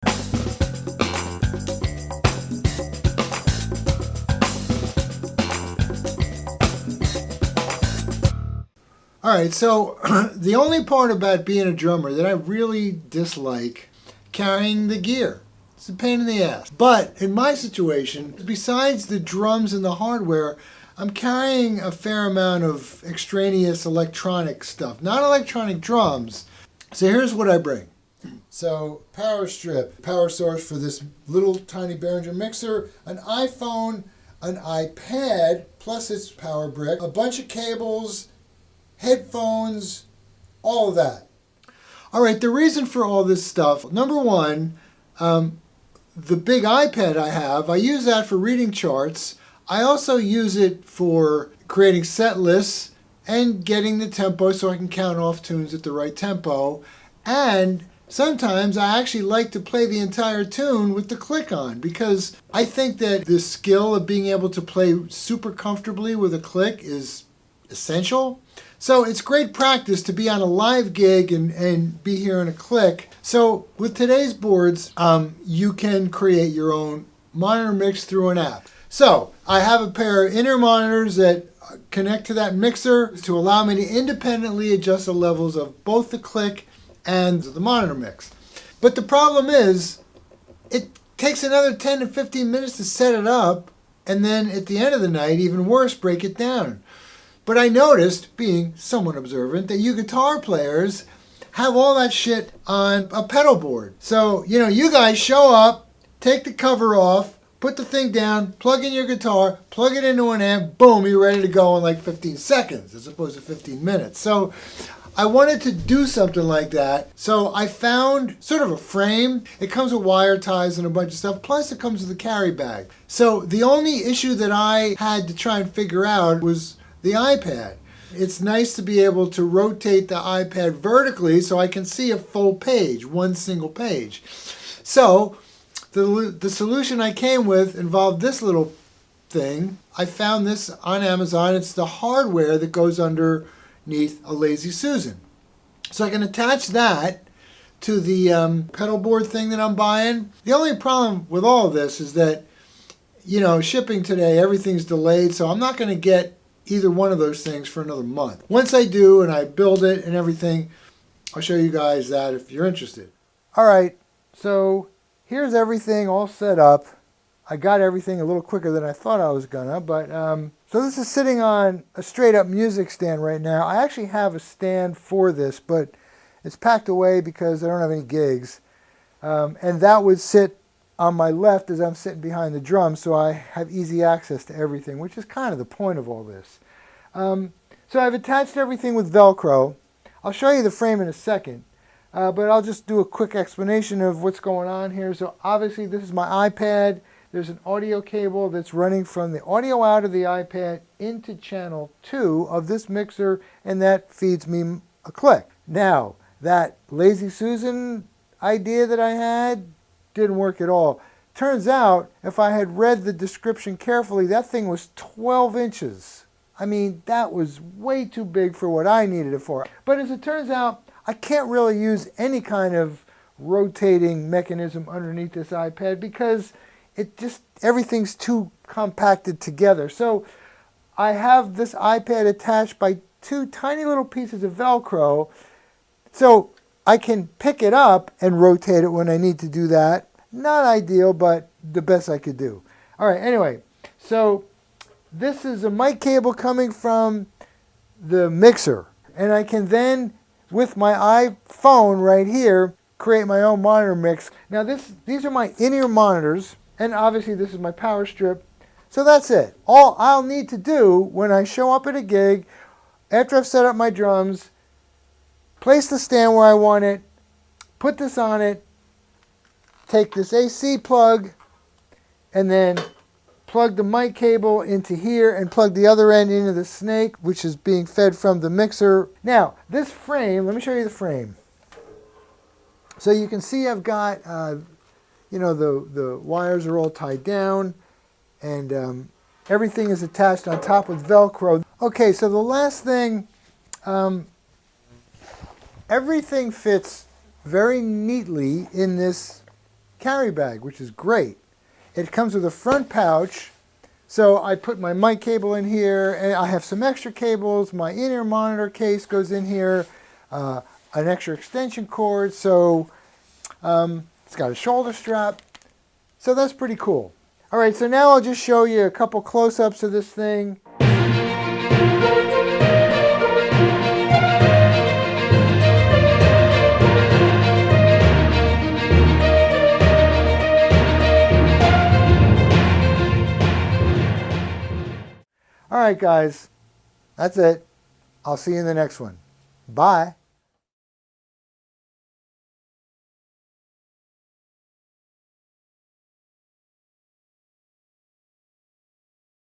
All right, so the only part about being a drummer that I really dislike, carrying the gear. It's a pain in the ass. But in my situation, besides the drums and the hardware, I'm carrying a fair amount of extraneous electronic stuff. Not electronic drums. So here's what I bring. So power strip, power source for this little tiny Behringer mixer, an iPhone, an iPad, plus its power brick, a bunch of cables, headphones, all of that. All right, the reason for all this stuff, number one, the big iPad I use that for reading charts. I also use it for creating set lists and getting the tempo so I can count off tunes at the right tempo. And sometimes I actually like to play the entire tune with the click on, because I think that the skill of being able to play super comfortably with a click is essential. So it's great practice to be on a live gig and be hearing a click. So with today's boards, you can create your own monitor mix through an app. So I have a pair of inner monitors that connect to that mixer to allow me to independently adjust the levels of both the click and the monitor mix. But the problem is, it takes another 10 to 15 minutes to set it up, and then at the end of the night, even worse, break it down. But I noticed, being somewhat observant, that you guitar players have all that shit on a pedal board. So, you guys show up, take the cover off, put the thing down, plug in your guitar, plug it into an amp, boom, you're ready to go in like 15 seconds as opposed to 15 minutes. So I wanted to do something like that. So I found sort of a frame. It comes with wire ties and a bunch of stuff, plus it comes with a carry bag. So the only issue that I had to try and figure out was the iPad. It's nice to be able to rotate the iPad vertically so I can see a full page, one single page. So the solution I came with involved this little thing. I found this on Amazon. It's the hardware that goes underneath a Lazy Susan. So I can attach that to the pedal board thing that I'm buying. The only problem with all of this is that, shipping today, everything's delayed, so I'm not going to get either one of those things for another month. Once I do and I build it and everything, I'll show you guys that if you're interested. All right, so here's everything all set up. I got everything a little quicker than I thought I was gonna, but so this is sitting on a straight up music stand right now. I actually have a stand for this, but it's packed away because I don't have any gigs. And that would sit on my left as I'm sitting behind the drums, so I have easy access to everything, which is kind of the point of all this. So I've attached everything with Velcro. I'll show you the frame in a second, but I'll just do a quick explanation of what's going on here. So obviously this is my iPad. There's an audio cable that's running from the audio out of the iPad into channel 2 of this mixer, and that feeds me a click. Now, that Lazy Susan idea that I had didn't work at all. Turns out, if I had read the description carefully, that thing was 12 inches. I mean, that was way too big for what I needed it for. But as it turns out, I can't really use any kind of rotating mechanism underneath this iPad because everything's too compacted together. So I have this iPad attached by two tiny little pieces of Velcro, so I can pick it up and rotate it when I need to do that. Not ideal, but the best I could do. All right, anyway, so this is a mic cable coming from the mixer, and I can then, with my iPhone right here, create my own monitor mix. Now these are my in-ear monitors, and obviously this is my power strip. So that's it. All I'll need to do when I show up at a gig, after I've set up my drums, place the stand where I want it, put this on it, take this AC plug, and then plug the mic cable into here and plug the other end into the snake, which is being fed from the mixer. Now, this frame, let me show you the frame. So you can see I've got, the wires are all tied down, and everything is attached on top with Velcro. Okay, so the last thing, everything fits very neatly in this carry bag, which is great. It comes with a front pouch, so I put my mic cable in here, and I have some extra cables. My in-ear monitor case goes in here, an extra extension cord, so it's got a shoulder strap, so that's pretty cool. All right, so now I'll just show you a couple close-ups of this thing. All right, guys, that's it. I'll see you in the next one. Bye.